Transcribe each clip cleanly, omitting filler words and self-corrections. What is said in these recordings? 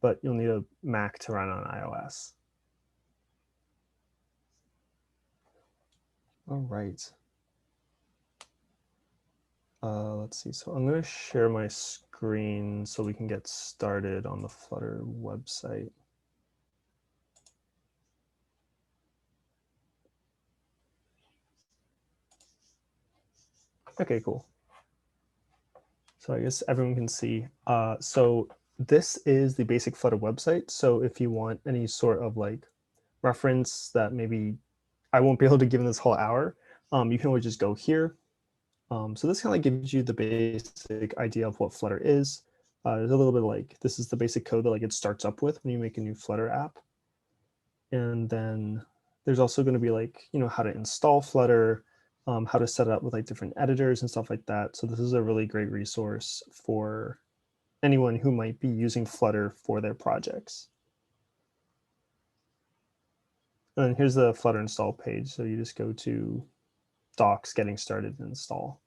but you'll need a Mac to run on iOS. All right. Let's see. So I'm going to share my screen so we can get started on the Flutter website. Okay, cool. So I guess everyone can see. So this is the basic Flutter website. So if you want any sort of like reference that maybe I won't be able to give in this whole hour, you can always just go here. So this kind of gives you the basic idea of what Flutter is. There's a little bit like, this is the basic code that like it starts up with when you make a new Flutter app. And then there's also going to be like, you know, how to install Flutter, how to set it up with like different editors and stuff like that. So this is a really great resource for anyone who might be using Flutter for their projects. And then here's the Flutter install page. So you just go to docs, getting started, and install.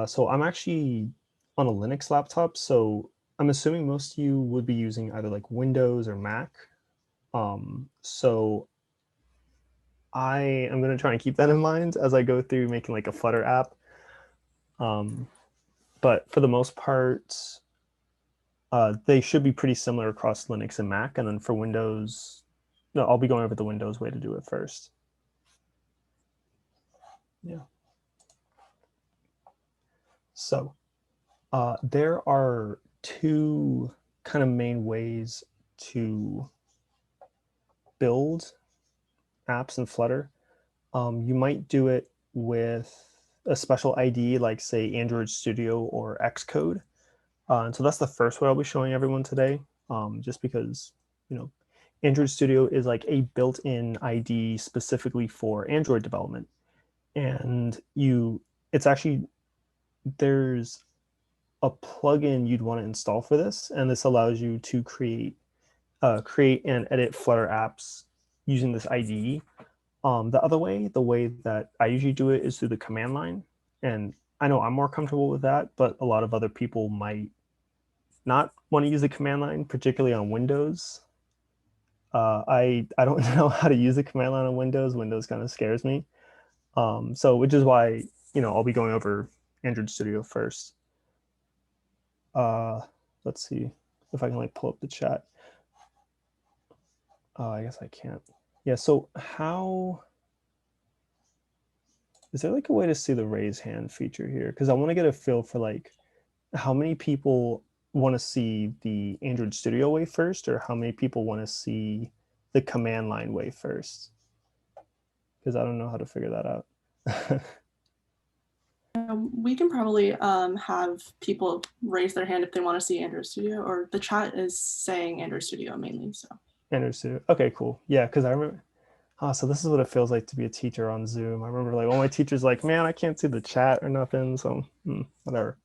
So I'm actually on a Linux laptop, so I'm assuming most of you would be using either like Windows or Mac. So I am going to try and keep that in mind as I go through making like a Flutter app. But for the most part, they should be pretty similar across Linux and Mac. And then for Windows, no, I'll be going over the Windows way to do it first. Yeah. So there are two kind of main ways to build apps in Flutter. You might do it with a special ID like say Android Studio or Xcode. And so that's the first way I'll be showing everyone today, just because, you know, Android Studio is like a built-in ID specifically for Android development. And it's actually, there's a plugin you'd want to install for this. And this allows you to create and edit Flutter apps using this IDE. The other way, the way that I usually do it is through the command line. And I know I'm more comfortable with that, but a lot of other people might not want to use the command line, particularly on Windows. I don't know how to use the command line on Windows. Windows kind of scares me. So which is why, you know, I'll be going over Android Studio first. Let's see if I can like pull up the chat. I guess I can't. Yeah, so is there like a way to see the raise hand feature here? Because I want to get a feel for like how many people want to see the Android Studio way first, or how many people want to see the command line way first? Because I don't know how to figure that out. We can probably have people raise their hand if they want to see Android Studio, or the chat is saying Android Studio mainly. So Android Studio. Okay, cool. Yeah, because I remember. So this is what it feels like to be a teacher on Zoom. I remember like all my teachers like, man, I can't see the chat or nothing. So whatever.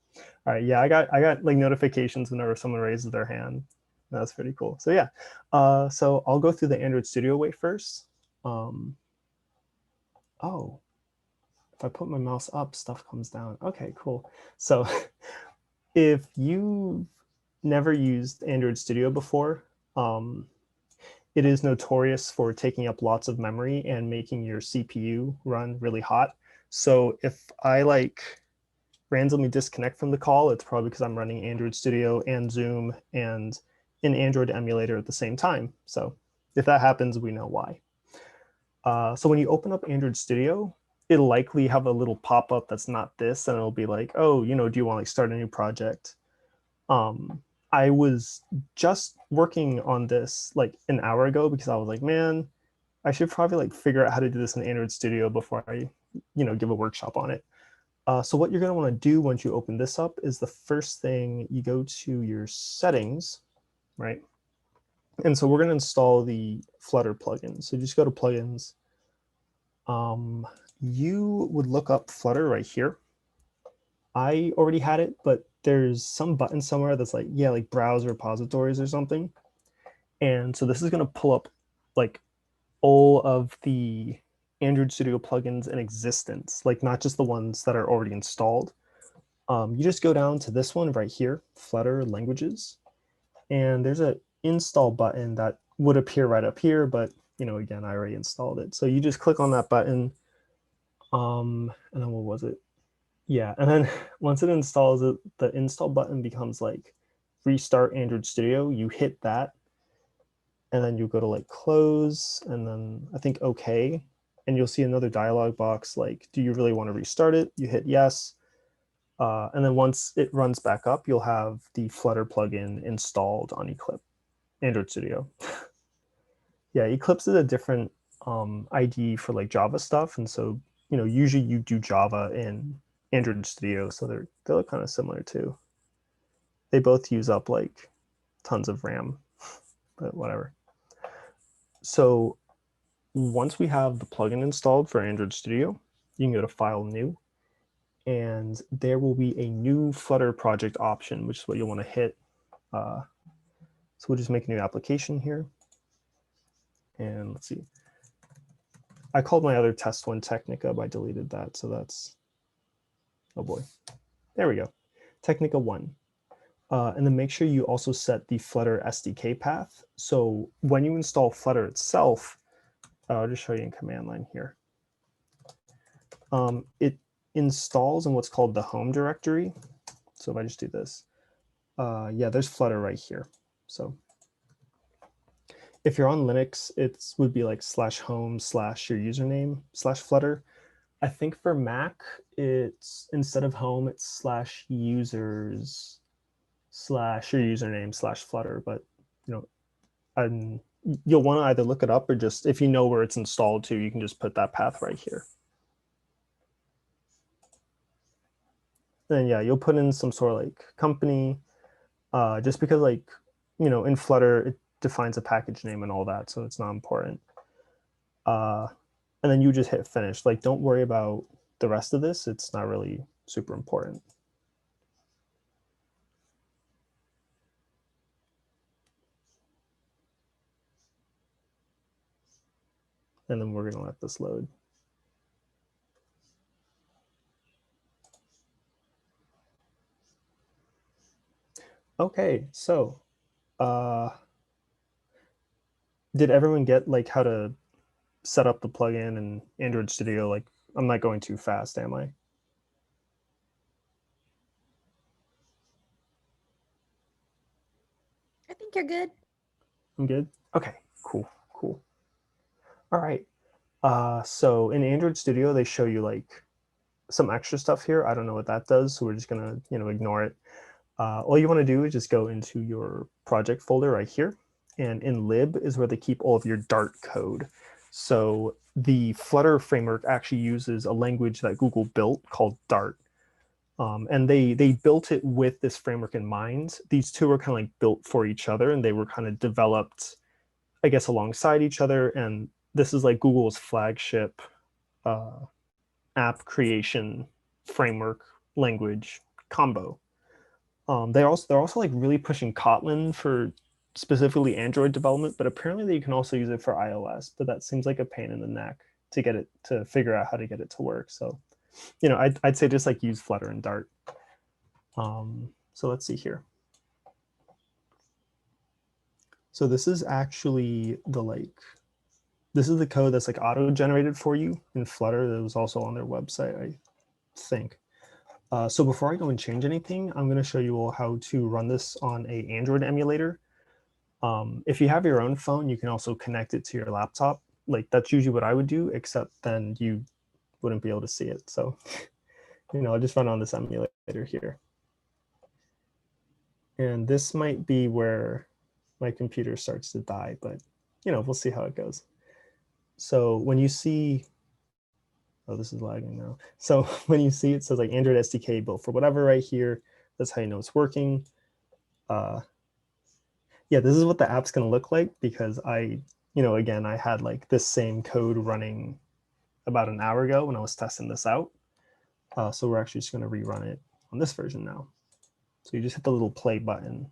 All right, yeah, I got like notifications whenever someone raises their hand. That's pretty cool. So yeah, so I'll go through the Android Studio way first. Oh, if I put my mouse up, stuff comes down. Okay, cool. So if you've never used Android Studio before, it is notorious for taking up lots of memory and making your CPU run really hot. So if I like randomly disconnect from the call, it's probably because I'm running Android Studio and Zoom and an Android emulator at the same time. So if that happens, we know why. So when you open up Android Studio, it'll likely have a little pop-up that's not this, and it'll be like, oh, you know, do you want to like start a new project? I was just working on this like an hour ago because I was like, man, I should probably like figure out how to do this in Android Studio before I, you know, give a workshop on it. So what you're going to want to do once you open this up is the first thing you go to your settings, right? And so we're going to install the Flutter plugin. So just go to plugins. You would look up Flutter right here. I already had it, but there's some button somewhere that's like, yeah, like browse repositories or something. And so this is going to pull up like all of the Android Studio plugins in existence, like not just the ones that are already installed. You just go down to this one right here, Flutter languages. And there's an install button that would appear right up here, but again, I already installed it. So you just click on that button. And then what was it? Yeah, and then once it installs it, the install button becomes like restart Android Studio. You hit that, and then you go to like close, and then I think okay, and you'll see another dialog box like, do you really want to restart it? You hit yes, and then once it runs back up, you'll have the Flutter plugin installed on Eclipse Android Studio. Yeah, Eclipse is a different IDE for like Java stuff, and so usually you do Java in Android Studio, so they're kind of similar too. They both use up like tons of RAM, but whatever. So once we have the plugin installed for Android Studio, you can go to File, New, and there will be a new Flutter project option, which is what you'll want to hit. So we'll just make a new application here. And let's see. I called my other test one Technica, but I deleted that. So that's, oh boy. There we go. Technica 1. And then make sure you also set the Flutter SDK path. So when you install Flutter itself, I'll just show you in command line here. It installs in what's called the home directory. So if I just do this, yeah, there's Flutter right here. So if you're on Linux, it would be like /home/your username /Flutter. I think for Mac, it's instead of home, it's /users/ your username /Flutter. But you'll want to either look it up or just, if you know where it's installed to, you can just put that path right here. Then yeah, you'll put in some sort of like company, just because like, in Flutter, it defines a package name and all that, so it's not important. And then you just hit finish. Like, don't worry about the rest of this. It's not really super important. And then we're going to let this load. Okay, so did everyone get like how to set up the plugin in Android Studio? Like, I'm not going too fast, am I? I think you're good. I'm good? Okay, cool. All right. So in Android Studio, they show you like some extra stuff here. I don't know what that does, so we're just gonna, ignore it. All you want to do is just go into your project folder right here, and in lib is where they keep all of your Dart code. So the Flutter framework actually uses a language that Google built called Dart. And they built it with this framework in mind. These two were kind of like built for each other, and they were kind of developed, I guess, alongside each other. And this is like Google's flagship app creation framework language combo. They're also like really pushing Kotlin for specifically Android development, but apparently you can also use it for iOS. But that seems like a pain in the neck to get it to figure out how to get it to work. So, I'd say just like use Flutter and Dart. So let's see here. So this is actually this is the code that's like auto-generated for you in Flutter. That was also on their website, I think. So before I go and change anything, I'm going to show you all how to run this on a Android emulator. If you have your own phone, you can also connect it to your laptop. Like that's usually what I would do, except then you wouldn't be able to see it. So, I'll just run on this emulator here. And this might be where my computer starts to die, but we'll see how it goes. So when you see, oh, this is lagging now. So when you see it says like Android SDK built for whatever right here, that's how you know it's working. Yeah, this is what the app's going to look like because again, I had like this same code running about an hour ago when I was testing this out. So we're actually just going to rerun it on this version now. So you just hit the little play button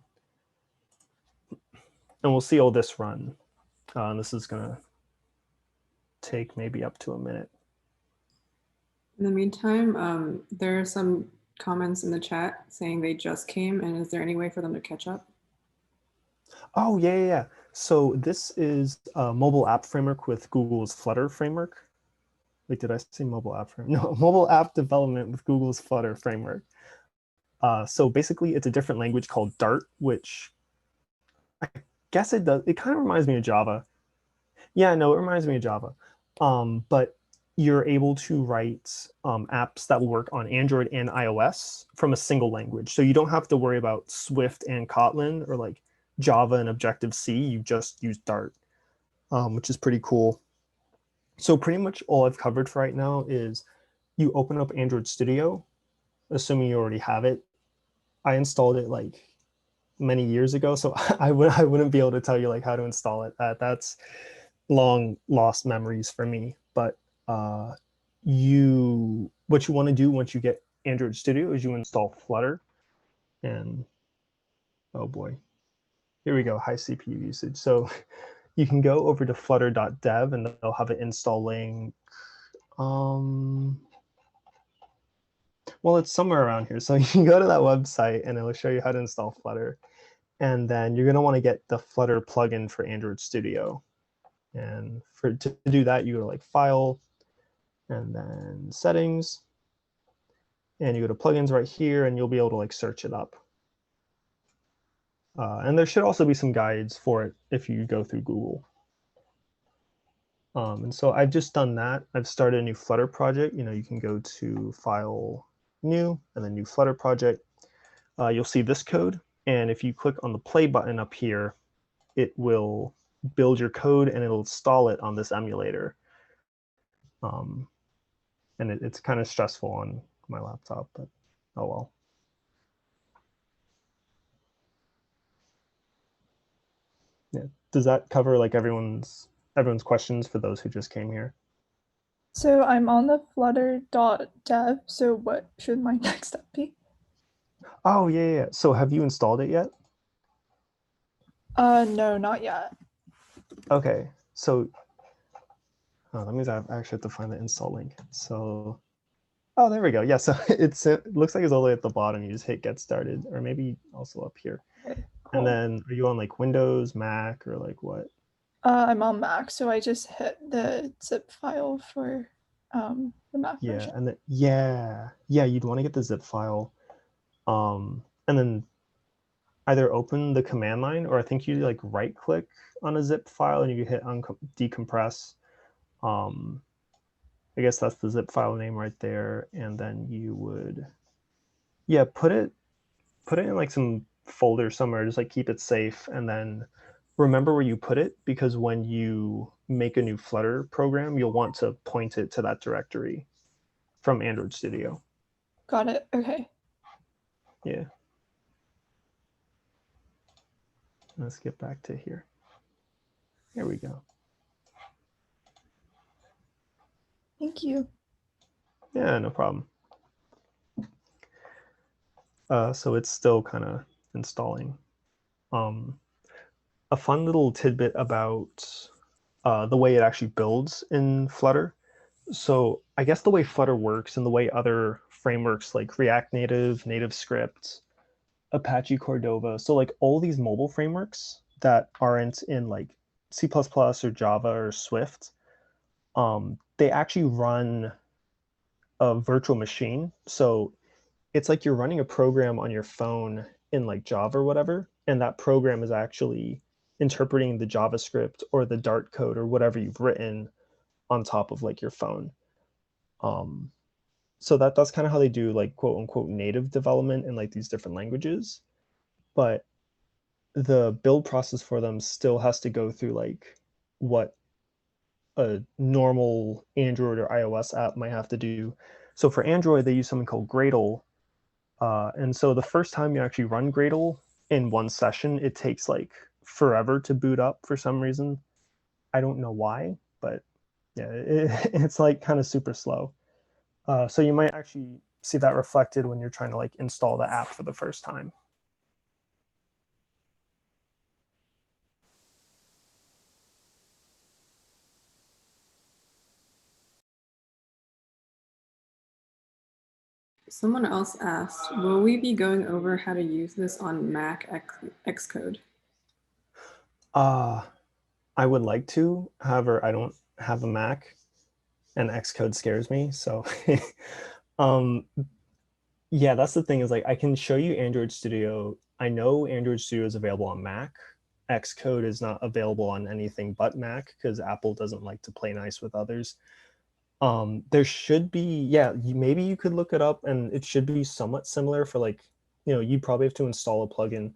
and we'll see all this run. This is going to take maybe up to a minute. In the meantime, there are some comments in the chat saying they just came, and is there any way for them to catch up? Oh, yeah, yeah, yeah. So this is a mobile app framework with Google's Flutter framework. Wait, did I say mobile app framework? No, mobile app development with Google's Flutter framework. So basically, it's a different language called Dart, which I guess it does. It kind of reminds me of Java. Yeah, no, it reminds me of Java. But you're able to write apps that will work on Android and iOS from a single language. So you don't have to worry about Swift and Kotlin or like Java and Objective-C. You just use Dart, which is pretty cool. So pretty much all I've covered for right now is you open up Android Studio, assuming you already have it. I installed it like many years ago, so I wouldn't be able to tell you like how to install it. That's long lost memories for me. But uh, you what you want to do once you get Android Studio is you install Flutter, and oh boy, here we go, high CPU usage. So you can go over to flutter.dev and they'll have an install link. Um, well, it's somewhere around here. So you can go to that website and it'll show you how to install Flutter. And then you're going to want to get the Flutter plugin for Android Studio. And to do that, you go to like File and then Settings. And you go to Plugins right here, and you'll be able to like search it up. And there should also be some guides for it if you go through Google. And so I've just done that. I've started a new Flutter project. You can go to File, New, and then New Flutter project. You'll see this code. And if you click on the play button up here, it will build your code and it'll install it on this emulator. And it's kind of stressful on my laptop, but oh well. Yeah. Does that cover like everyone's questions for those who just came here? So I'm on the flutter.dev. So what should my next step be? Oh yeah, yeah. So have you installed it yet? No, not yet. Okay. So that means I actually have to find the install link. So oh, there we go. Yeah. So it looks like it's all the way at the bottom. You just hit get started, or maybe also up here. Okay, And cool. then are you on like Windows, Mac, or like what? I'm on Mac, so I just hit the zip file for the Mac Yeah, version. and then yeah, you'd want to get the zip file, and then either open the command line, or I think you like right click on a zip file and you hit decompress. Um, I guess that's the zip file name right there, and then you would yeah put it in like some folder somewhere, just like keep it safe, and then remember where you put it, because when you make a new Flutter program, you'll want to point it to that directory from Android Studio. Got it. Okay. Yeah. Let's get back to here. Here we go. Thank you. Yeah, no problem. So it's still kind of installing. A fun little tidbit about the way it actually builds in Flutter. So I guess the way Flutter works and the way other frameworks like React Native, NativeScript, Apache Cordova, so like all these mobile frameworks that aren't in like C++ or Java or Swift, they actually run a virtual machine. So it's like you're running a program on your phone in like Java or whatever, and that program is actually interpreting the JavaScript or the Dart code or whatever you've written on top of like your phone. Um, so that's kind of how they do like quote unquote native development in like these different languages. But the build process for them still has to go through like what a normal Android or iOS app might have to do. So for Android, they use something called Gradle. And so the first time you actually run Gradle in one session, it takes like forever to boot up for some reason. I don't know why, but yeah, it's like kind of super slow. So you might actually see that reflected when you're trying to like install the app for the first time. Someone else asked, will we be going over how to use this on Mac Xcode? I would like to, however, I don't have a Mac and Xcode scares me. So um, yeah, that's the thing is like I can show you Android Studio. I know Android Studio is available on Mac. Xcode is not available on anything but Mac because Apple doesn't like to play nice with others. There should be, yeah, maybe you could look it up and it should be somewhat similar for like, you probably have to install a plugin.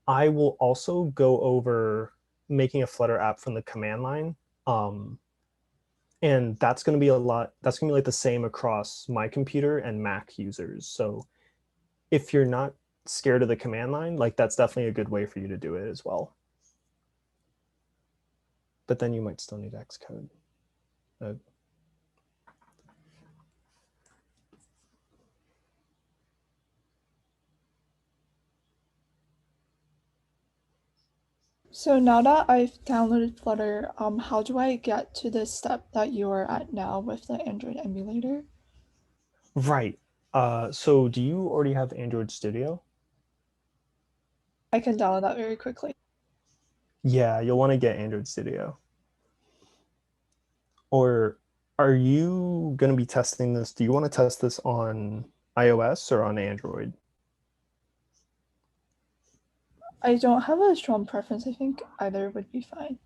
I will also go over making a Flutter app from the command line. And that's going to be that's going to be like the same across my computer and Mac users. So if you're not scared of the command line, like that's definitely a good way for you to do it as well. But then you might still need Xcode. So now that I've downloaded Flutter, how do I get to the step that you're at now with the Android emulator? Right. So do you already have Android Studio? I can download that very quickly. Yeah, you'll want to get Android Studio. Or are you going to be testing this? Do you want to test this on iOS or on Android? I don't have a strong preference. I think either would be fine.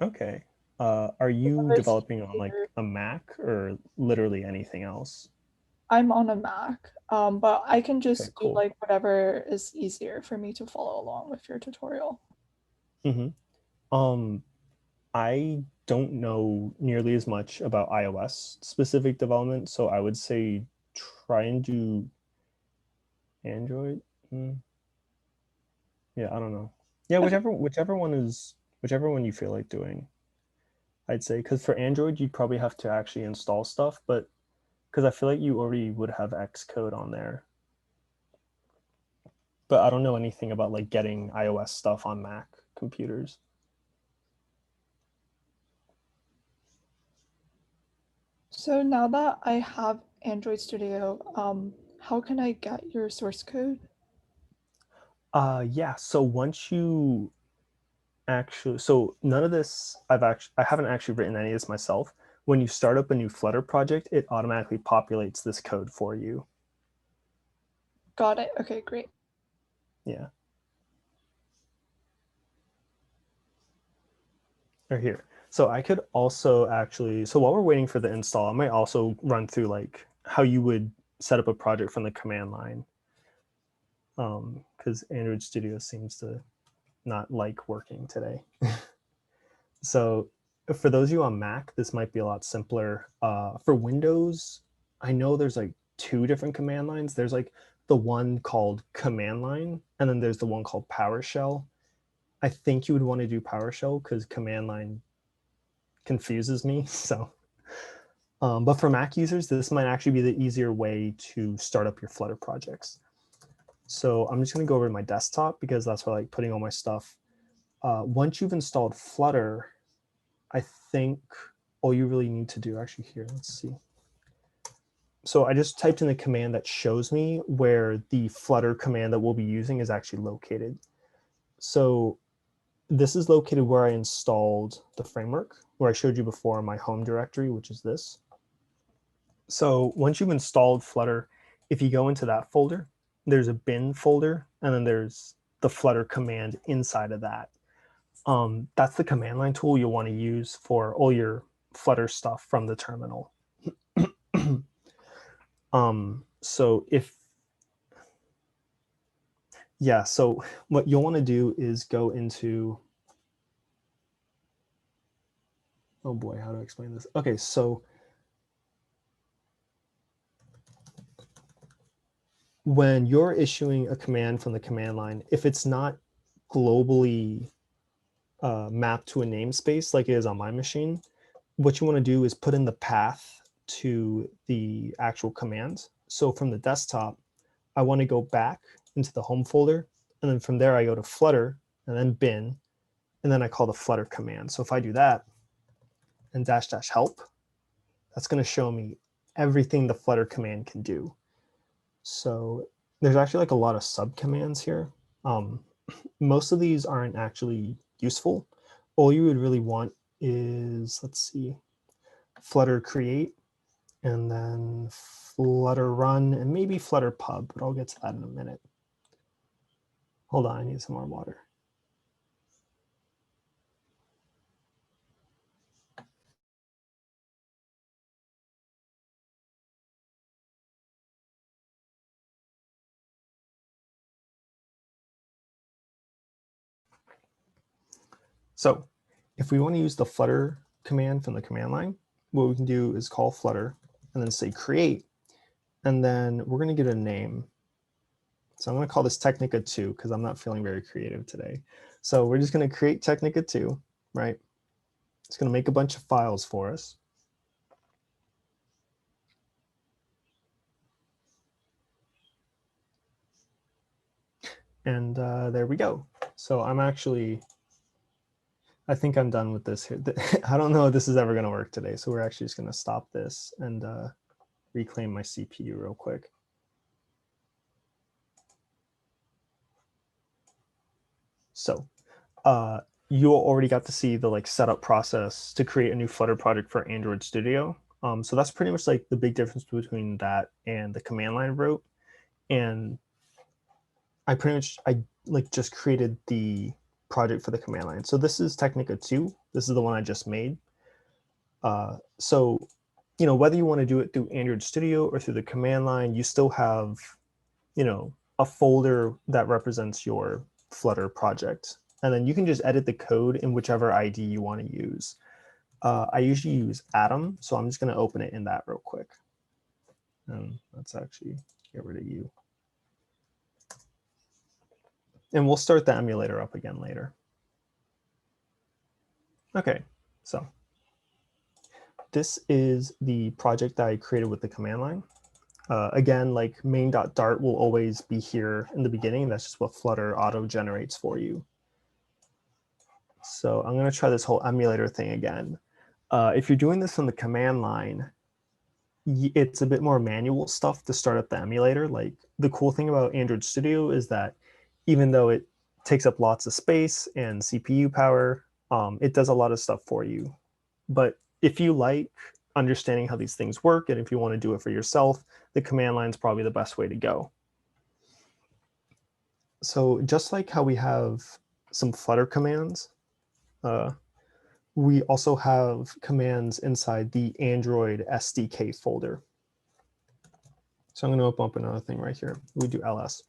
Okay. Are you Whatever's developing on like easier. a Mac or literally anything else? I'm on a Mac, but I can Okay, just do cool. like whatever is easier for me to follow along with your tutorial. I don't know nearly as much about iOS specific development, so I would say try and do Android. Yeah, I don't know. Yeah, Okay. whichever one you feel like doing. I'd say because for Android you'd probably have to actually install stuff, but because I feel like you already would have Xcode on there. But I don't know anything about like getting iOS stuff on Mac computers. So now that I have Android Studio, how can I get your source code? Yeah, so once you actually, so none of this I haven't actually written any of this myself. When you start up a new Flutter project, it automatically populates this code for you. Got it. Okay, great. Yeah. Or here. So I could also actually, so while we're waiting for the install, I might also run through like how you would set up a project from the command line. Because Android Studio seems to not like working today. So for those of you on Mac, this might be a lot simpler. For Windows, I know there's like two different command lines. There's like the one called command line, and then there's the one called PowerShell. I think you would want to do PowerShell because command line confuses me. So, but for Mac users, this might actually be the easier way to start up your Flutter projects. So I'm just going to go over to my desktop because that's where I like putting all my stuff. Once you've installed Flutter, I think all you really need to do actually here, let's see. So I just typed in the command that shows me where the Flutter command that we'll be using is actually located. So this is located where I installed the framework, where I showed you before in my home directory, which is this. So once you've installed Flutter, if you go into that folder, there's a bin folder, and then there's the Flutter command inside of that. That's the command line tool you'll want to use for all your Flutter stuff from the terminal. So so what you'll want to do is go into, oh boy, how to explain this? Okay, so when you're issuing a command from the command line, if it's not globally mapped to a namespace like it is on my machine, what you want to do is put in the path to the actual command. So from the desktop, I want to go back into the home folder, and then from there I go to Flutter and then bin, and then I call the Flutter command. So if I do that and -- help, that's going to show me everything the Flutter command can do. So there's actually like a lot of sub commands here. Most of these aren't actually useful. All you would really want is, let's see, Flutter create, and then Flutter run, and maybe Flutter pub, but I'll get to that in a minute. Hold on, I need some more water. So if we want to use the Flutter command from the command line, what we can do is call Flutter and then say create, and then we're going to get a name. So I'm going to call this Technica 2 because I'm not feeling very creative today. So we're just going to create Technica 2, right? It's going to make a bunch of files for us. And there we go. So I think I'm done with this here. I don't know if this is ever going to work today. So we're actually just going to stop this and reclaim my CPU real quick. So you already got to see the setup process to create a new Flutter project for Android Studio. So that's pretty much the big difference between that and the command line wrote. And I just created the project for the command line. So this is Technica 2. This is the one I just made. So, whether you want to do it through Android Studio or through the command line, you still have, a folder that represents your Flutter project. And then you can just edit the code in whichever ID you want to use. I usually use Atom, so I'm just going to open it in that real quick. And let's actually get rid of you. And we'll start the emulator up again later. Okay, so this is the project that I created with the command line. Again, main.dart will always be here in the beginning. That's just what Flutter auto generates for you. So I'm going to try this whole emulator thing again. If you're doing this on the command line, it's a bit more manual stuff to start up the emulator. The cool thing about Android Studio is that even though it takes up lots of space and CPU power, it does a lot of stuff for you. But if you like understanding how these things work, and if you want to do it for yourself, the command line is probably the best way to go. So just like how we have some Flutter commands, we also have commands inside the Android SDK folder. So I'm going to open up another thing right here. We do ls.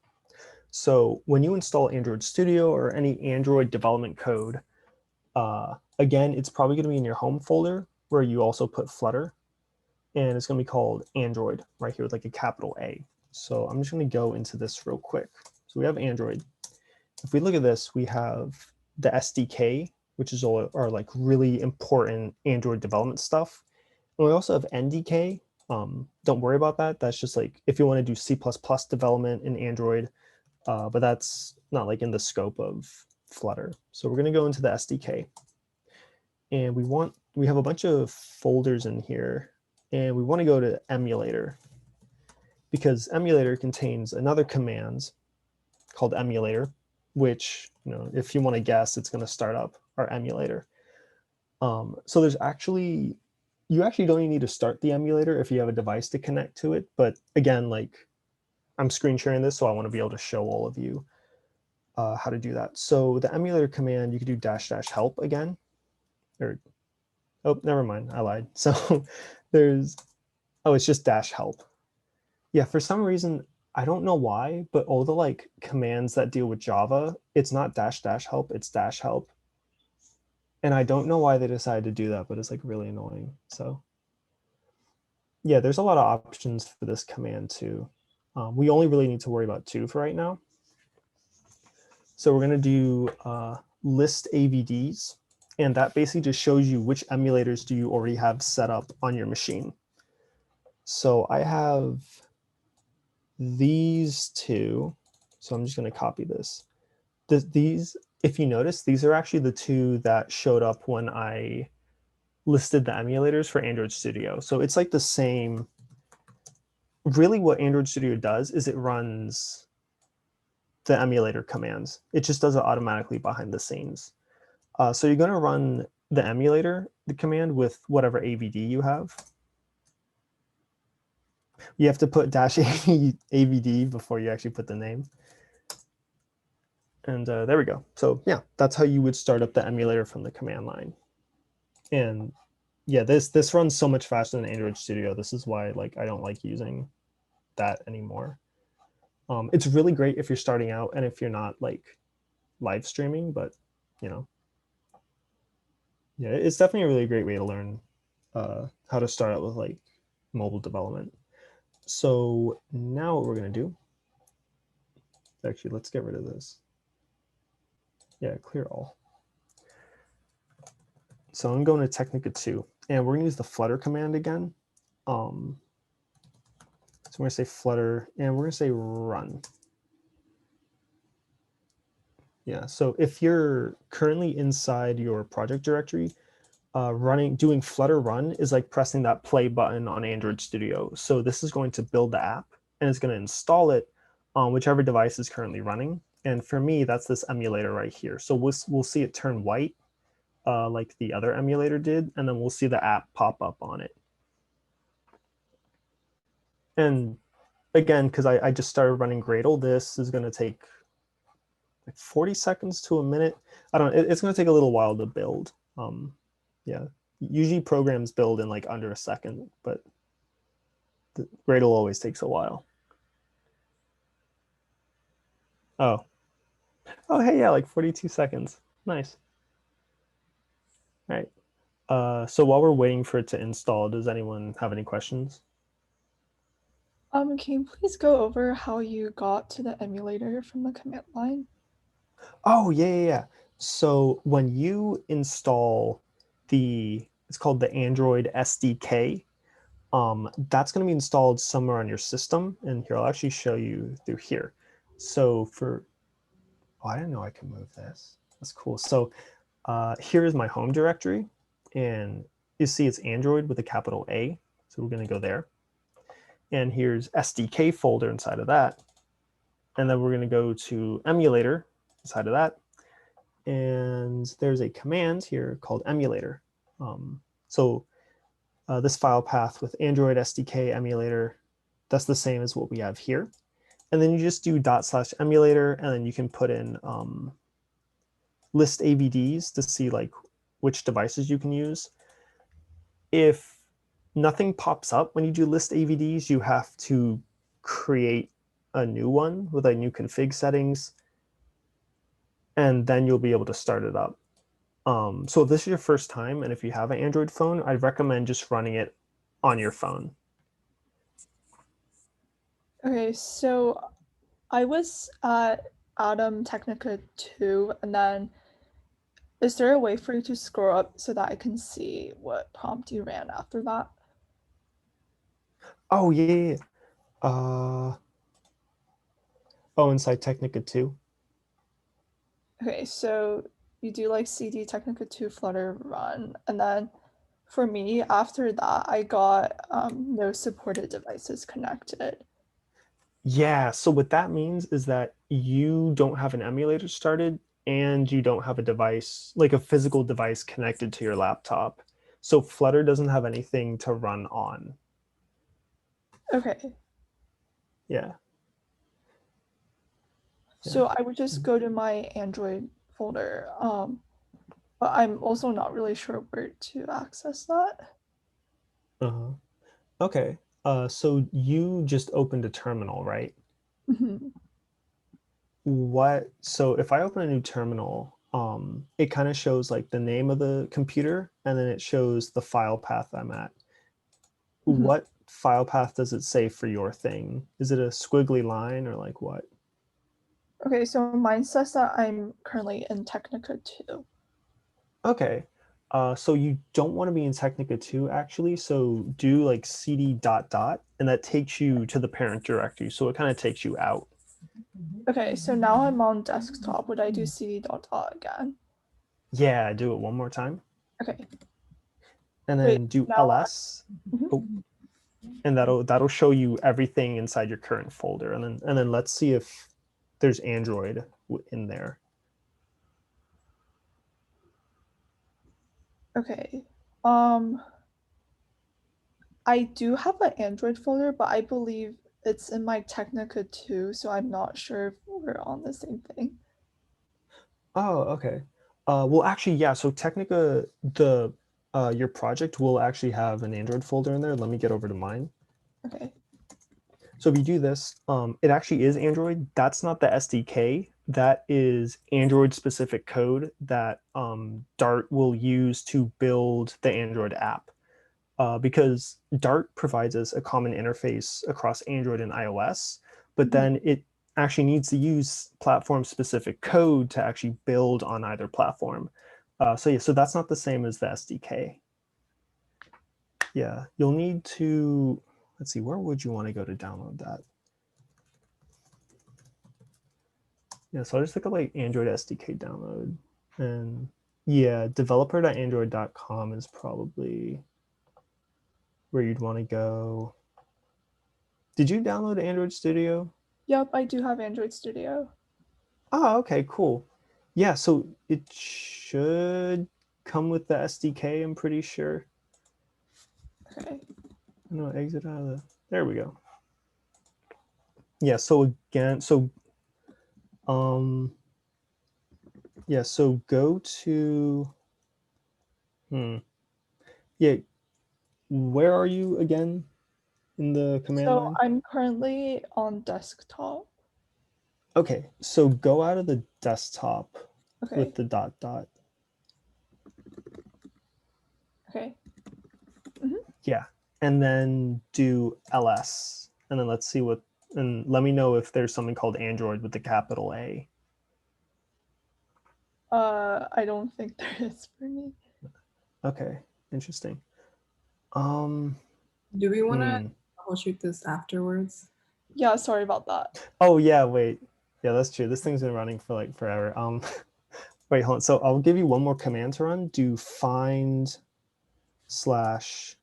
So when you install Android Studio or any Android development code, again, it's probably going to be in your home folder where you also put Flutter. And it's going to be called Android right here with a capital A. So I'm just going to go into this real quick. So we have Android. If we look at this, we have the SDK, which is all our really important Android development stuff. And we also have NDK. Don't worry about that. That's just if you want to do C++ development in Android, but that's not in the scope of Flutter. So we're going to go into the SDK. And we have a bunch of folders in here. And we want to go to emulator because emulator contains another command called emulator, which, if you want to guess, it's going to start up our emulator. So you actually don't even need to start the emulator if you have a device to connect to it. But again, I'm screen sharing this, so I want to be able to show all of you how to do that. So the emulator command, you could do -- help again, or oh, never mind, I lied. So it's just -help. Yeah, for some reason, I don't know why, but all the commands that deal with Java, it's not -- help, it's -help. And I don't know why they decided to do that, but it's really annoying. So yeah, there's a lot of options for this command too. We only really need to worry about 2 for right now. So we're going to do list AVDs. And that basically just shows you which emulators do you already have set up on your machine. So I have these 2. So I'm just going to copy this. These, if you notice, these are actually the 2 that showed up when I listed the emulators for Android Studio. So it's the same. Really what Android Studio does is it runs the emulator commands. It just does it automatically behind the scenes. So you're going to run the emulator, the command with whatever AVD you have. You have to put -AVD before you actually put the name. And there we go. So yeah, that's how you would start up the emulator from the command line. And yeah, this runs so much faster than Android Studio. This is why like I don't like using that anymore. It's really great if you're starting out and if you're not like live streaming, but you know, yeah, it's definitely a really great way to learn how to start out with like mobile development. So now what we're gonna do, actually, let's get rid of this. Yeah, clear all. So I'm going to Technica 2, and we're gonna use the Flutter command again. So we're gonna say Flutter, and we're gonna say run. Yeah, so if you're currently inside your project directory, doing Flutter run is like pressing that play button on Android Studio. So this is going to build the app, and it's going to install it on whichever device is currently running. And for me, that's this emulator right here. So we'll see it turn white like the other emulator did, and then we'll see the app pop up on it. And again, because I just started running Gradle, this is going to take like 40 seconds to a minute. I don't know. It's going to take a little while to build. Yeah, usually programs build in like under a second, but the Gradle always takes a while. Oh, hey, yeah, like 42 seconds. Nice. All right. So while we're waiting for it to install, does anyone have any questions? Can you please go over how you got to the emulator from the command line? Oh, yeah. So when you install it's called the Android SDK, that's going to be installed somewhere on your system. And here, I'll actually show you through here. So I didn't know I could move this. That's cool. So here is my home directory. And you see it's Android with a capital A. So we're going to go there. And here's SDK folder inside of that. And then we're going to go to emulator inside of that. And there's a command here called emulator. This file path with Android SDK emulator, that's the same as what we have here. And then you just do /emulator, and then you can put in list AVDs to see like which devices you can use. If nothing pops up when you do list AVDs, you have to create a new one with like new config settings, and then you'll be able to start it up. So if this is your first time, and if you have an Android phone, I'd recommend just running it on your phone. Okay, so I was at Technica 2, and then is there a way for you to scroll up so that I can see what prompt you ran after that? Oh, yeah. Inside Technica 2. Okay, so you do like CD Technica 2 Flutter run, and then for me, after that, I got no supported devices connected. Yeah, so what that means is that you don't have an emulator started and you don't have a device, like a physical device connected to your laptop. So Flutter doesn't have anything to run on. Okay. Yeah. So I would just go to my Android folder, but I'm also not really sure where to access that. Uh-huh. Okay. So you just opened a terminal, right? Mhm. So if I open a new terminal, it kind of shows like the name of the computer, and then it shows the file path I'm at. Mhm. What file path does it say for your thing? Is it a squiggly line or like what? Okay, so mine says that I'm currently in Technica 2. Okay. So you don't want to be in Technica 2 actually. So do like cd ... and that takes you to the parent directory. So it kind of takes you out. Okay, so now I'm on desktop. Would I do cd ... again? Yeah, do it one more time. Okay. And Wait, then do now ls. Mhm. Oh, and that'll show you everything inside your current folder. And then let's see if there's Android in there. Okay. I do have an Android folder, but I believe it's in my Technica too, so I'm not sure if we're on the same thing. Oh, okay. Well, actually, yeah. So Technica, your project will actually have an Android folder in there. Let me get over to mine. Okay. So if you do this, it actually is Android. That's not the SDK. That is Android specific code that Dart will use to build the Android app. Because Dart provides us a common interface across Android and iOS, but then it actually needs to use platform specific code to actually build on either platform. So yeah, so that's not the same as the SDK. Yeah, you'll need to, let's see, where would you want to go to download that? Yeah, so I'll just look at like Android SDK download. And yeah, developer.android.com is probably where you'd want to go. Did you download Android Studio? Yep, I do have Android Studio. Oh, okay, cool. Yeah, so it should come with the SDK, I'm pretty sure. Okay. No, exit out of the, there we go. Yeah, so again, so yeah, so go to yeah, where are you again in the command So line? I'm currently on desktop. Okay, so go out of the desktop Okay. with the dot dot. Okay. Yeah, and then do ls, and then let's see what, and let me know if there's something called Android with the capital A. I don't think there is for me. Okay, interesting. Do we want to troubleshoot this afterwards? Yeah, sorry about that. Oh yeah, wait. Yeah, that's true. This thing's been running for like forever. Wait, hold on. So I'll give you one more command to run. Do find /to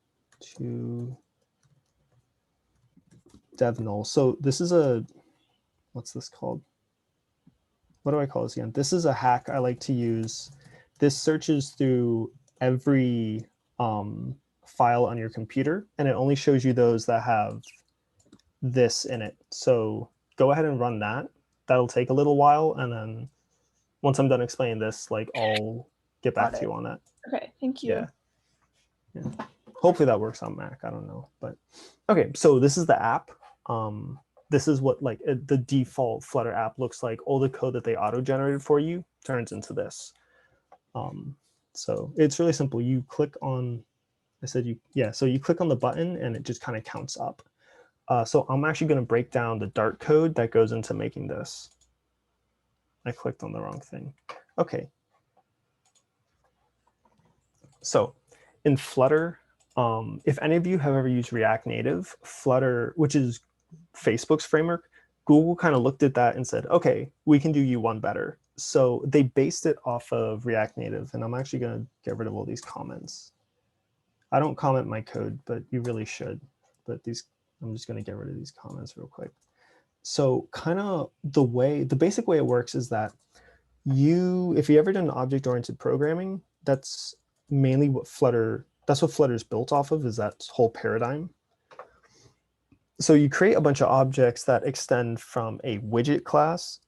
dev null. So this is a, what's this called? What do I call this again? This is a hack I like to use. This searches through every file on your computer, and it only shows you those that have this in it. So go ahead and run that. That'll take a little while, and then once I'm done explaining this, like I'll get back to you on that. Okay, thank you. Yeah. Hopefully that works on Mac. I don't know, but okay. So this is the app. This is what like the default Flutter app looks like. All the code that they auto-generated for you turns into this. So it's really simple. You click on, so you click on the button and it just kind of counts up. So I'm actually going to break down the Dart code that goes into making this. I clicked on the wrong thing. Okay. So in Flutter, if any of you have ever used React Native, Flutter, which is Facebook's framework, Google kind of looked at that and said, okay, we can do you one better. So they based it off of React Native, and I'm actually going to get rid of all these comments. I don't comment my code, but you really should. But these, I'm just going to get rid of these comments real quick. So kind of the basic way it works is that if you ever done object-oriented programming, that's mainly what Flutter is built off of, is that whole paradigm. So you create a bunch of objects that extend from a widget class,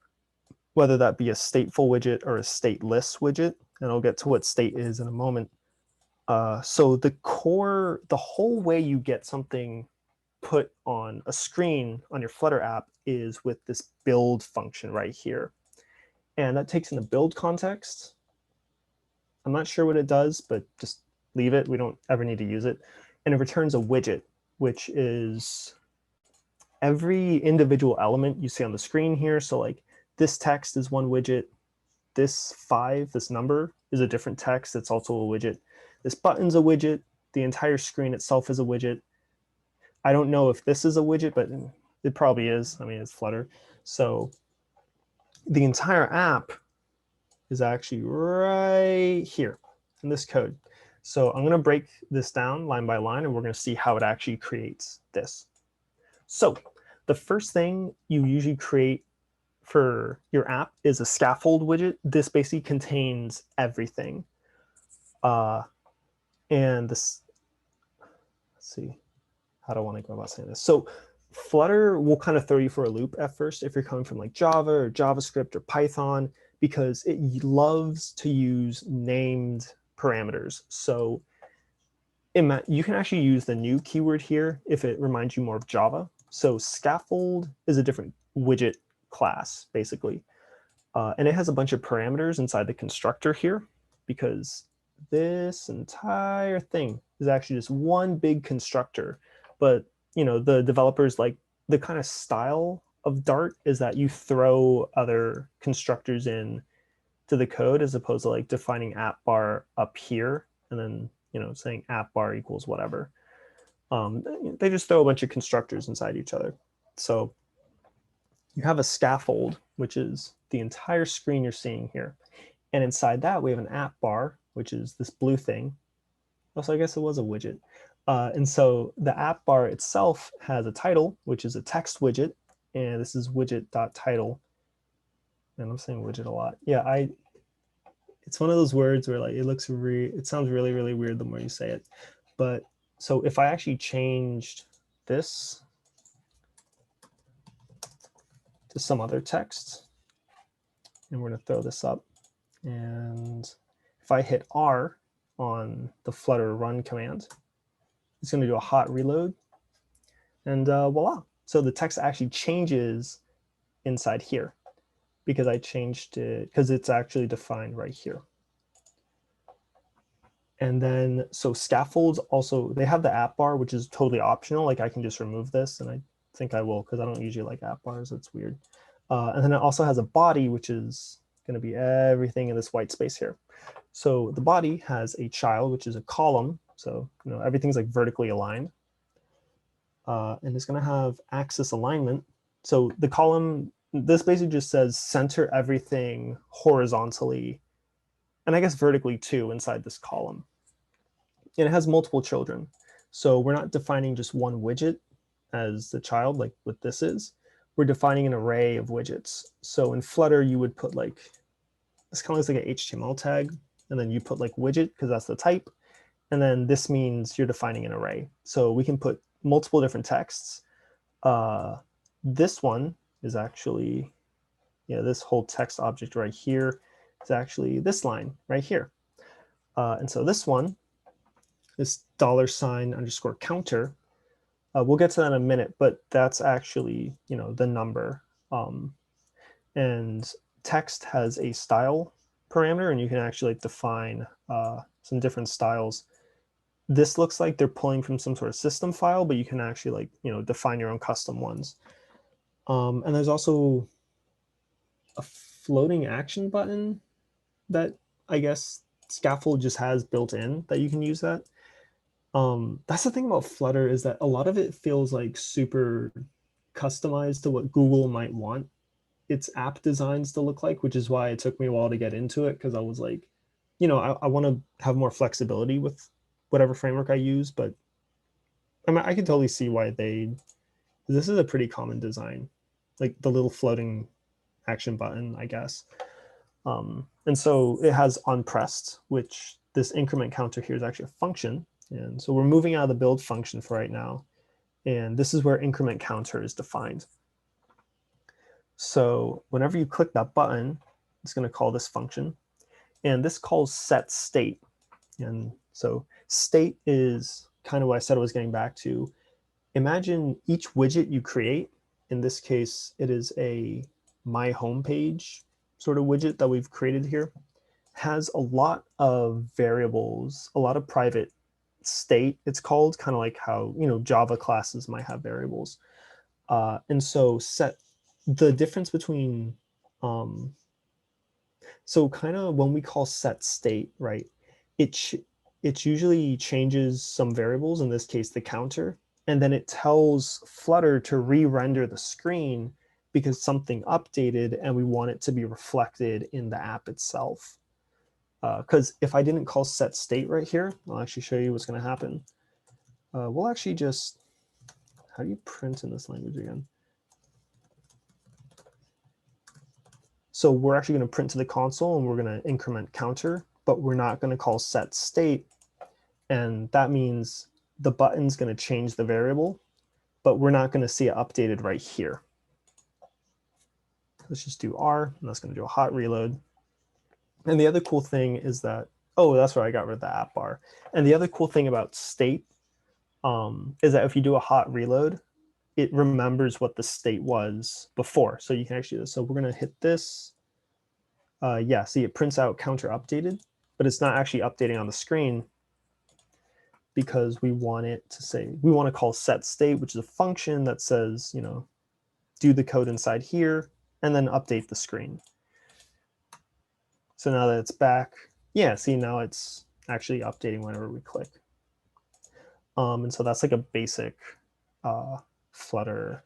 whether that be a stateful widget or a stateless widget, and I'll get to what state is in a moment. So the whole way you get something put on a screen on your Flutter app is with this build function right here. And that takes in a build context. I'm not sure what it does, but just leave it. We don't ever need to use it. And it returns a widget, which is every individual element you see on the screen here. So like this text is one widget. This 5, this number, is a different text. It's also a widget. This button's a widget. The entire screen itself is a widget. I don't know if this is a widget, but it probably is. I mean, it's Flutter. So the entire app is actually right here in this code. So I'm going to break this down line by line, and we're going to see how it actually creates this. So the first thing you usually create for your app is a scaffold widget. This basically contains everything. And this, let's see, how do I want to go about saying this? So Flutter will kind of throw you for a loop at first if you're coming from like Java or JavaScript or Python, because it loves to use named parameters. So you can actually use the new keyword here if it reminds you more of Java. So scaffold is a different widget class, basically. And it has a bunch of parameters inside the constructor here, because this entire thing is actually just one big constructor. But the developers, like, the kind of style of Dart is that you throw other constructors in to the code, as opposed to like defining app bar up here and then saying app bar equals whatever. They just throw a bunch of constructors inside each other. So you have a scaffold, which is the entire screen you're seeing here. And inside that, we have an app bar, which is this blue thing. Also, I guess it was a widget. And so the app bar itself has a title, which is a text widget. And this is widget.title. And I'm saying widget a lot. Yeah, it's one of those words where like it sounds really, really weird the more you say it. But so if I actually changed this to some other text, and we're going to throw this up, and if I hit R on the Flutter run command, it's going to do a hot reload, and voila. So the text actually changes inside here because I changed it, because it's actually defined right here. And then, so scaffolds also, they have the app bar, which is totally optional. Like I can just remove this, and I think I will, because I don't usually like app bars. It's weird. And then it also has a body, which is going to be everything in this white space here. So the body has a child, which is a column. So everything's like vertically aligned. And it's going to have axis alignment. So the column, this basically just says center everything horizontally, and I guess vertically too, inside this column. And it has multiple children. So we're not defining just one widget as the child, like what this is. We're defining an array of widgets. So in Flutter, you would put like, this kind of looks like an HTML tag, and then you put like widget, because that's the type. And then this means you're defining an array. So we can put multiple different texts. This one is actually, this whole text object right here is actually this line right here. And so this one, this $_counter, we'll get to that in a minute, but that's actually, the number. And text has a style parameter, and you can actually define some different styles. This looks like they're pulling from some sort of system file, but you can actually define your own custom ones. And there's also a floating action button that I guess Scaffold just has built in that you can use that. That's the thing about Flutter, is that a lot of it feels like super customized to what Google might want its app designs to look like, which is why it took me a while to get into it, because I was like, I want to have more flexibility with whatever framework I use. But I can totally see why this is a pretty common design, like the little floating action button, I guess. And so it has onPressed, which this increment counter here is actually a function. And so we're moving out of the build function for right now. And this is where increment counter is defined. So whenever you click that button, it's going to call this function. And this calls set state. And so state is kind of what I said I was getting back to. Imagine each widget you create. In this case, it is a my homepage sort of widget that we've created here, has a lot of variables, a lot of private state, it's called, kind of like how Java classes might have variables. And so the difference between so kind of when we call set state, right, it usually changes some variables, in this case the counter, and then it tells Flutter to re-render the screen because something updated and we want it to be reflected in the app itself. Because if I didn't call set state right here, I'll actually show you what's going to happen. We'll actually just, how do you print in this language again? So we're actually going to print to the console, and we're going to increment counter, but we're not going to call set state. And that means the button's going to change the variable, but we're not going to see it updated right here. Let's just do R, and that's going to do a hot reload. And the other cool thing is that, oh, that's where I got rid of the app bar. And the other cool thing about state is that if you do a hot reload, it remembers what the state was before. So you can actually do this. So we're going to hit this. Yeah, see, it prints out counter updated, but it's not actually updating on the screen because we want it to say, we want to call set state, which is a function that says, you know, do the code inside here and then update the screen. So now that it's back, yeah, see, now it's actually updating whenever we click. And so that's like a basic Flutter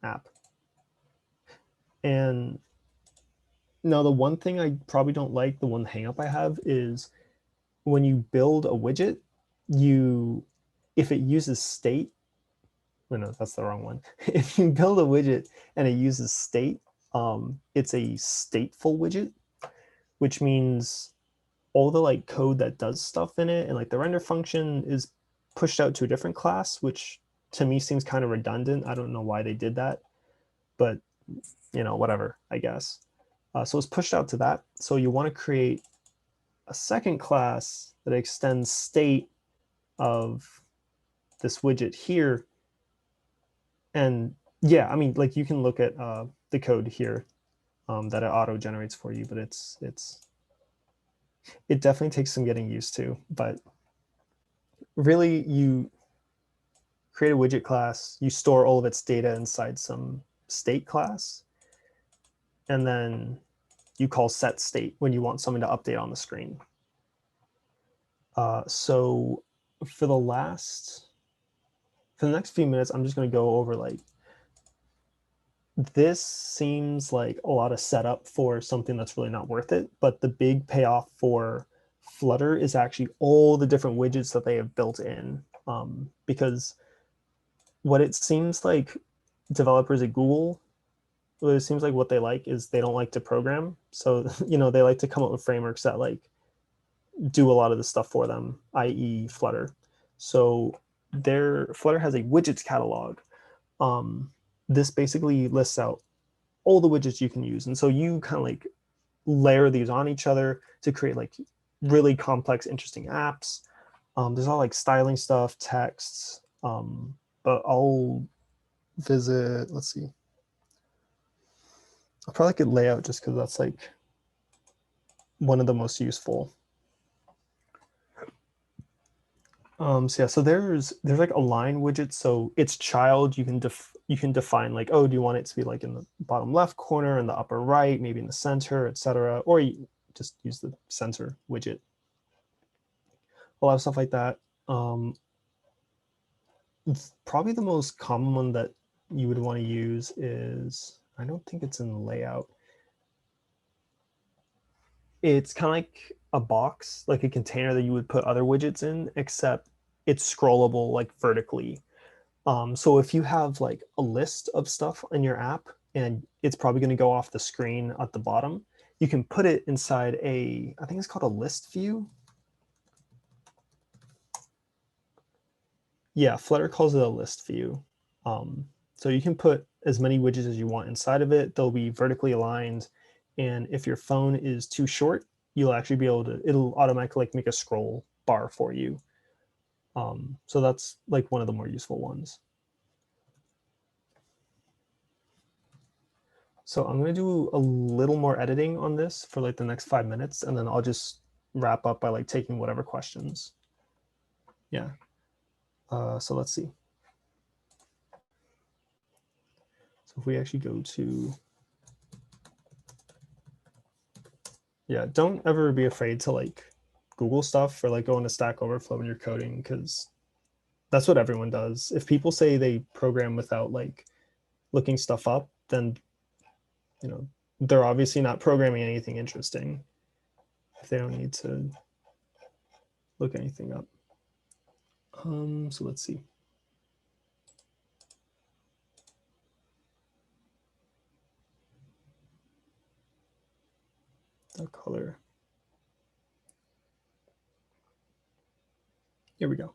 app. And now the one thing I probably don't like, the one hang up I have is when you build a widget, if it uses state, well, no, that's the wrong one. If you build a widget and it uses state, it's a stateful widget, which means all the like code that does stuff in it and like the render function is pushed out to a different class, which to me seems kind of redundant. I don't know why they did that, but you know, whatever, I guess. So it's pushed out to that. So you want to create a second class that extends state of this widget here. And yeah, I mean, like you can look at the code here that it auto generates for you, but it definitely takes some getting used to. But really, you create a widget class, you store all of its data inside some state class, and then you call set state when you want something to update on the screen. So for the next few minutes, I'm just going to go over like, this seems like a lot of setup for something that's really not worth it. But the big payoff for Flutter is actually all the different widgets that they have built in. Because what it seems like developers at Google, what it seems like what they like is they don't like to program. So, you know, they like to come up with frameworks that like do a lot of the stuff for them, i.e. Flutter. So Flutter has a widgets catalog. This basically lists out all the widgets you can use. And so you kind of like layer these on each other to create like really complex, interesting apps. There's all like styling stuff, texts, but I'll visit, let's see. I'll probably get layout just because that's like one of the most useful. So yeah, so there's like align widgets. So its child, you can define like, oh, do you want it to be like in the bottom left corner, in the upper right, maybe in the center, etc. Or you just use the center widget. A lot of stuff like that. Probably the most common one that you would want to use is, I don't think it's in layout. It's kind of like a box, like a container that you would put other widgets in, except it's scrollable like vertically. So if you have like a list of stuff in your app and it's probably going to go off the screen at the bottom, you can put it inside I think it's called a list view. Yeah, Flutter calls it a list view. So you can put as many widgets as you want inside of it. They'll be vertically aligned. And if your phone is too short, you'll actually be able to, it'll automatically like make a scroll bar for you. So that's like one of the more useful ones. So I'm going to do a little more editing on this for like the next 5 minutes, and then I'll just wrap up by like taking whatever questions. Yeah. So let's see. So if we actually go to, yeah, don't ever be afraid to like Google stuff or like go into Stack Overflow when you're coding, because that's what everyone does. If people say they program without like looking stuff up, then, you know, they're obviously not programming anything interesting if they don't need to look anything up. So let's see. The color. Here we go.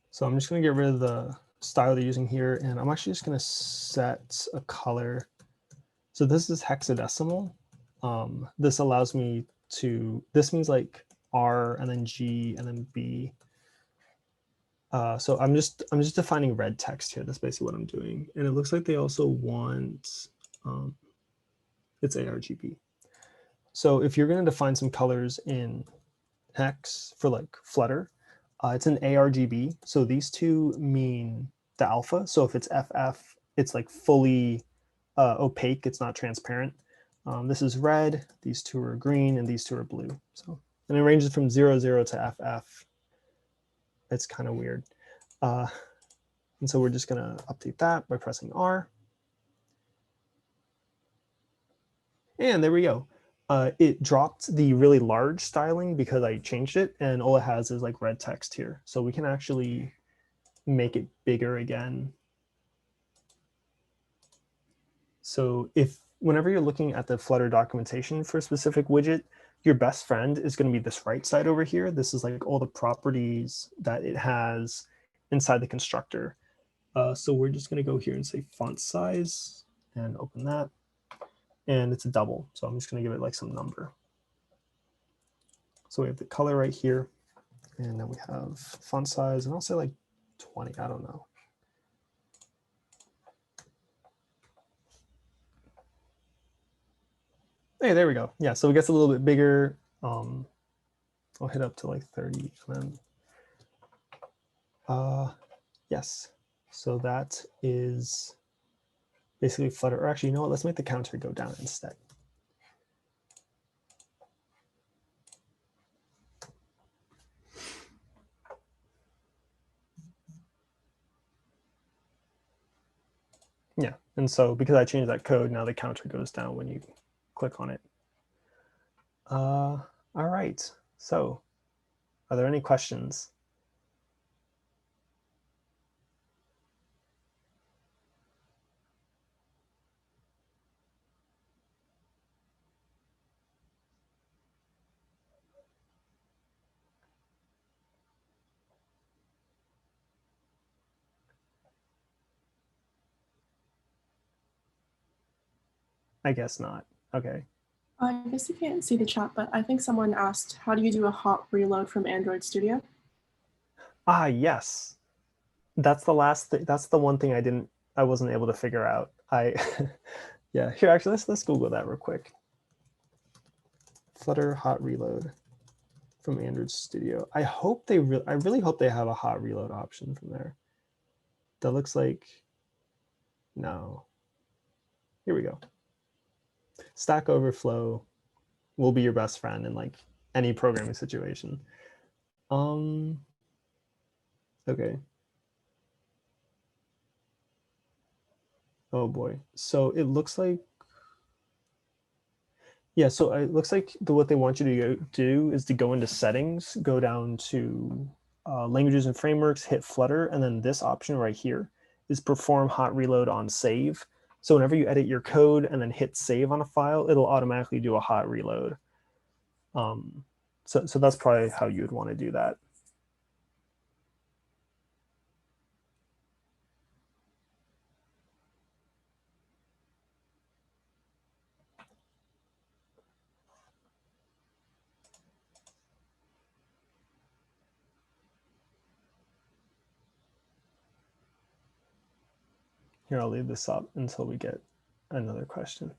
So I'm just going to get rid of the style they're using here, and I'm actually just going to set a color. So this is hexadecimal. This allows me to, this means like R and then G and then B. So I'm just defining red text here. That's basically what I'm doing. And it looks like they also want, it's ARGB. So if you're going to define some colors in hex for like Flutter, it's an ARGB. So these two mean the alpha. So if it's FF, it's like fully opaque. It's not transparent. This is red. These two are green, and these two are blue. So, and it ranges from 00 to FF. It's kind of weird. And so we're just going to update that by pressing R. And there we go. It dropped the really large styling because I changed it, and all it has is like red text here. So we can actually make it bigger again. So if whenever you're looking at the Flutter documentation for a specific widget, your best friend is going to be this right side over here. This is like all the properties that it has inside the constructor. So we're just going to go here and say font size and open that. And it's a double. So I'm just going to give it like some number. So we have the color right here. And then we have font size, and I'll say like 20. I don't know. Hey, there we go. Yeah, so it gets a little bit bigger. I'll hit up to like 30. And then, yes. So that is basically Flutter. Or actually, you know what? Let's make the counter go down instead. Yeah, and so because I changed that code, now the counter goes down when you click on it. All right, so are there any questions? I guess not. Okay. I guess you can't see the chat, but I think someone asked, how do you do a hot reload from Android Studio? Ah, yes. That's the last thing. That's the one thing I wasn't able to figure out. Yeah, here, actually, let's Google that real quick. Flutter hot reload from Android Studio. I really hope they have a hot reload option from there. That looks like, no. Here we go. Stack Overflow will be your best friend in like any programming situation. Okay. Oh boy. So it looks like, yeah, so it looks like what they want you to do is to go into settings, go down to languages and frameworks, hit Flutter, and then this option right here is perform hot reload on save. So whenever you edit your code and then hit save on a file, it'll automatically do a hot reload. So that's probably how you would want to do that. Here, I'll leave this up until we get another question.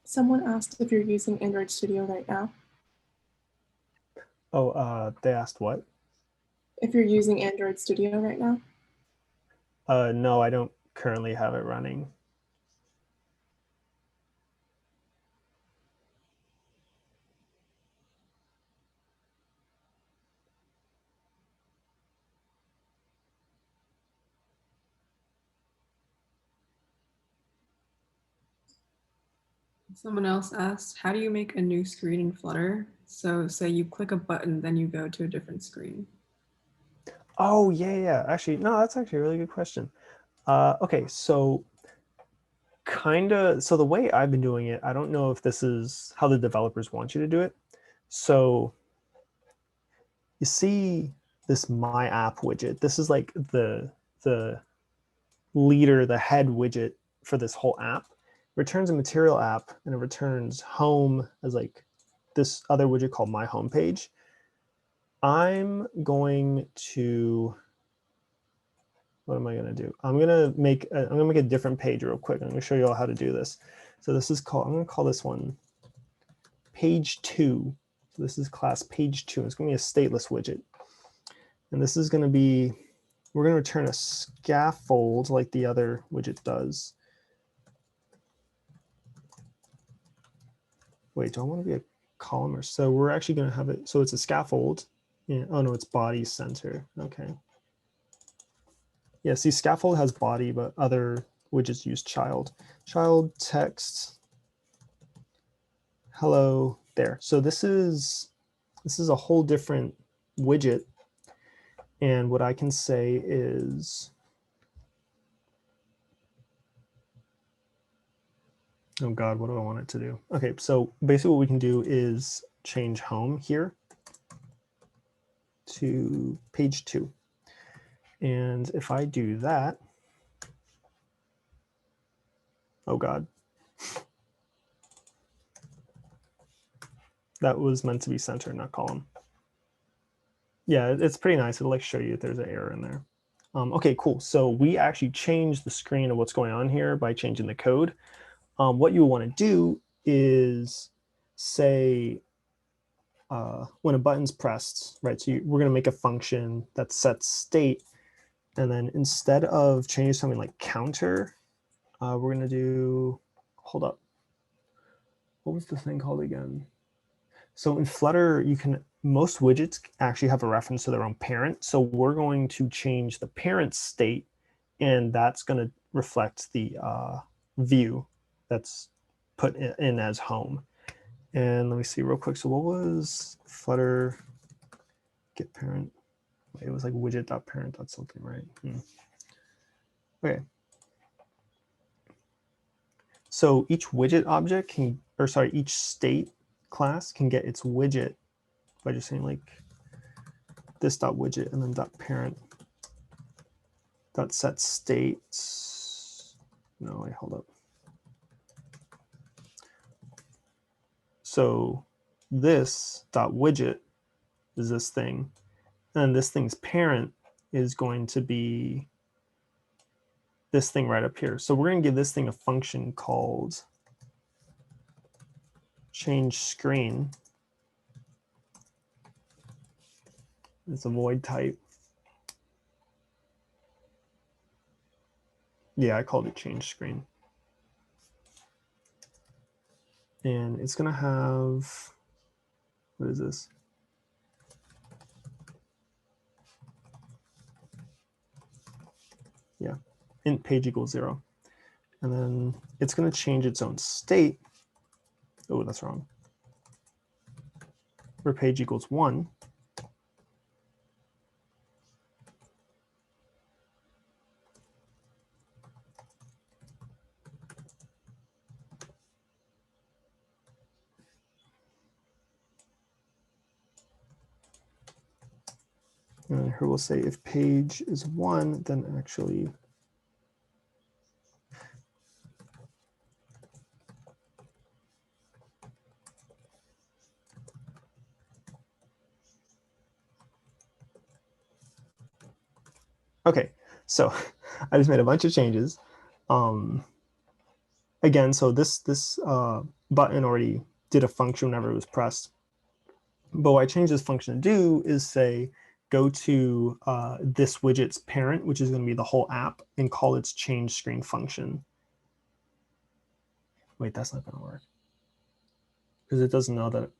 Someone asked if you're using Android Studio right now. Oh, they asked what? If you're using Android Studio right now. No, I don't currently have it running. Someone else asked, how do you make a new screen in Flutter? So say you click a button, then you go to a different screen. Oh, yeah. Actually, no, that's actually a really good question. Okay, so so the way I've been doing it, I don't know if this is how the developers want you to do it. So you see this My App widget. This is like the leader, the head widget for this whole app. It returns a material app and it returns home as like this other widget called My Homepage. I'm going to, what am I going to do? I'm going to make a different page real quick. I'm going to show you all how to do this. So this is called, I'm going to call this one page 2. So this is class page 2. It's going to be a stateless widget. And this is going to be, we're going to return a scaffold like the other widget does. Wait, do I want to be a column or so? We're actually going to have it, so it's a scaffold. Yeah, oh no, it's body center. Okay. Yeah, see, scaffold has body, but other widgets use child. Child text, hello, there. So this is a whole different widget. And what I can say is, oh God, what do I want it to do? Okay, so basically what we can do is change home here to page 2. And if I do that, oh God, that was meant to be center, not column. Yeah, it's pretty nice. It'll like show you if there's an error in there. Okay, cool. So we actually changed the screen of what's going on here by changing the code. What you want to do is say when a button's pressed, right? So we're going to make a function that sets state. And then instead of changing something like counter, we're going to do, hold up. What was the thing called again? So in Flutter, most widgets actually have a reference to their own parent. So we're going to change the parent state, and that's going to reflect the view that's put in as home. And let me see real quick. So what was Flutter get parent? It was like widget.parent.something, right? Okay. So each widget object can, or sorry, each state class can get its widget by just saying like this dot widget and then dot parent dot set state. No, wait, hold up. So this dot widget is this thing, and this thing's parent is going to be this thing right up here. So we're going to give this thing a function called change screen. It's a void type. Yeah, I called it change screen. And it's going to have, what is this? Yeah, int page equals 0. And then it's going to change its own state. Oh, that's wrong. Where page equals 1. And here we'll say if page is 1, then actually okay, so I just made a bunch of changes. Again, so this button already did a function whenever it was pressed. But what I changed this function to do is say, go to this widget's parent, which is going to be the whole app, and call its change screen function. Wait, that's not going to work because it doesn't know that.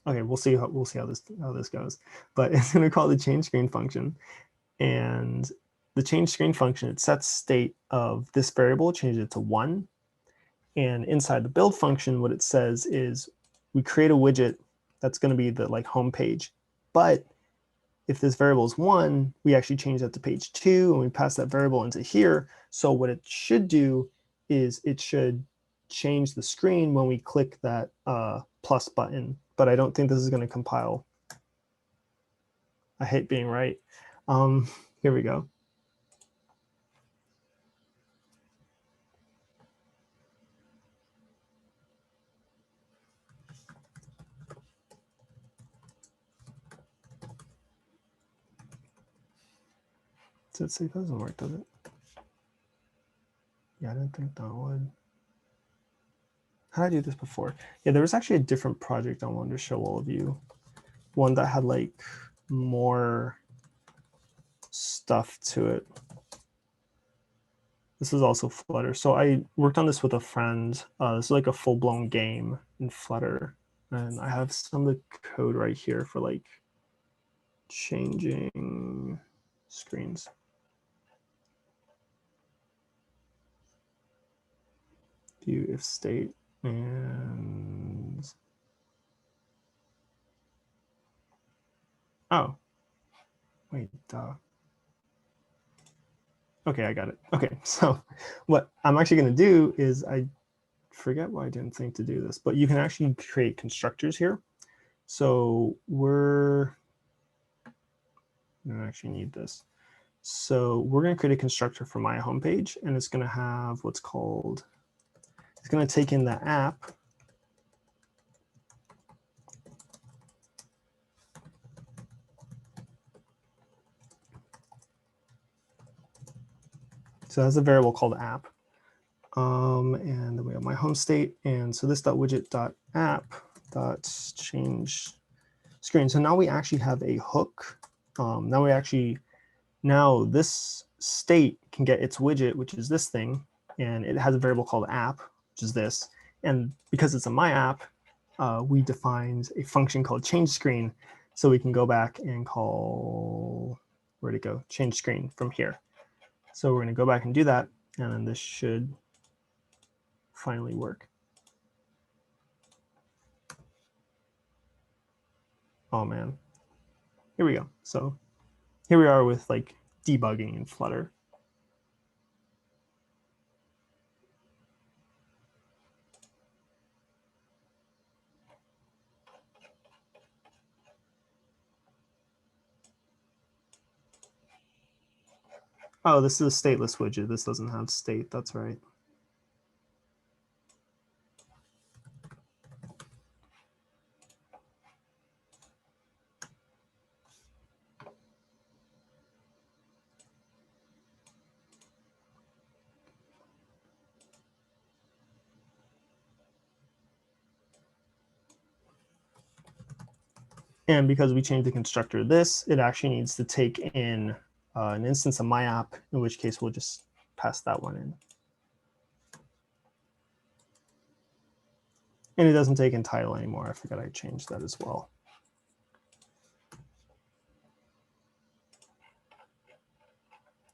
Okay, we'll see how this goes. But it's going to call the change screen function, and the change screen function, it sets state of this variable, changes it to 1, And inside the build function, what it says is we create a widget that's going to be the like home page. But if this variable is 1, we actually change that to page 2 and we pass that variable into here. So what it should do is it should change the screen when we click that plus button. But I don't think this is going to compile. I hate being right. Here we go. Does it say it doesn't work, does it? Yeah, I didn't think that would. How did I do this before? Yeah, there was actually a different project I wanted to show all of you. One that had like more stuff to it. This is also Flutter. So I worked on this with a friend. This is like a full-blown game in Flutter. And I have some of the code right here for like changing screens. View if state and oh, wait, okay, I got it. Okay, so what I'm actually going to do is I forget why I didn't think to do this, but you can actually create constructors here. So I don't actually need this. So we're going to create a constructor for my homepage, and it's going to have what's called, it's going to take in the app. So that's a variable called app. And then we have my home state. And so this .widget.app.change screen. So now we actually have a hook. Now this state can get its widget, which is this thing, and it has a variable called app, which is this. And because it's a my app, we defined a function called change screen. So we can go back and call, where'd it go? Change screen from here. So we're going to go back and do that. And then this should finally work. Oh man, here we go. So here we are with like debugging in Flutter. Oh, this is a stateless widget. This doesn't have state. That's right. And because we changed the constructor this, it actually needs to take in an instance of my app, in which case we'll just pass that one in. And it doesn't take in title anymore. I forgot I changed that as well.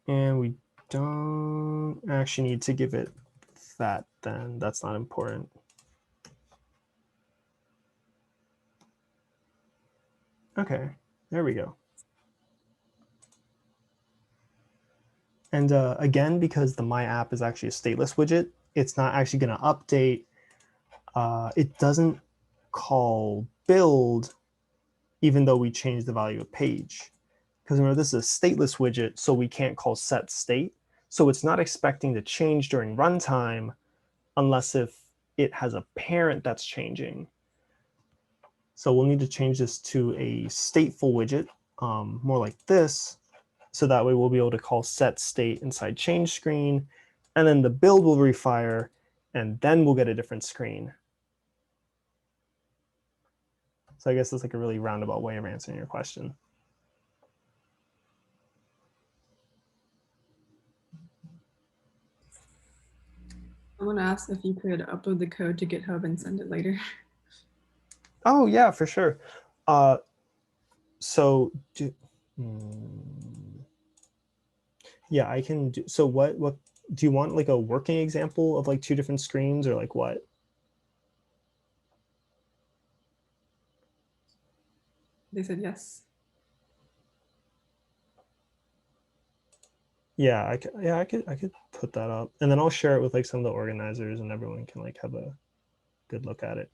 And we don't actually need to give it that then. That's not important. Okay, there we go. And again, because the My App is actually a stateless widget, it's not actually going to update. It doesn't call build, even though we change the value of page. Because remember, this is a stateless widget, so we can't call set state. So it's not expecting to change during runtime unless if it has a parent that's changing. So we'll need to change this to a stateful widget, more like this. So that way we'll be able to call set state inside change screen, and then the build will refire, and then we'll get a different screen. So I guess that's like a really roundabout way of answering your question. Someone asked if you could upload the code to GitHub and send it later. Oh yeah, for sure. Yeah, I can do. So what do you want like a working example of like 2 different screens, or like what? They said yes. Yeah, I could put that up, and then I'll share it with like some of the organizers, and everyone can like have a good look at it.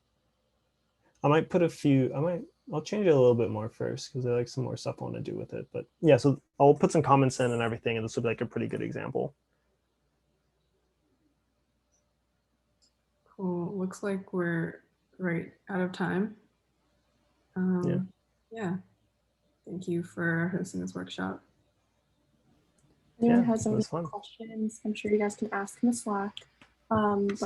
I might put I'll change it a little bit more first because I like some more stuff I want to do with it. But yeah, so I'll put some comments in and everything, and this will be like a pretty good example. Cool. Looks like we're right out of time. Yeah. Thank you for hosting this workshop. Anyone Yeah, has it any was fun. questions, I'm sure you guys can ask in the Slack. But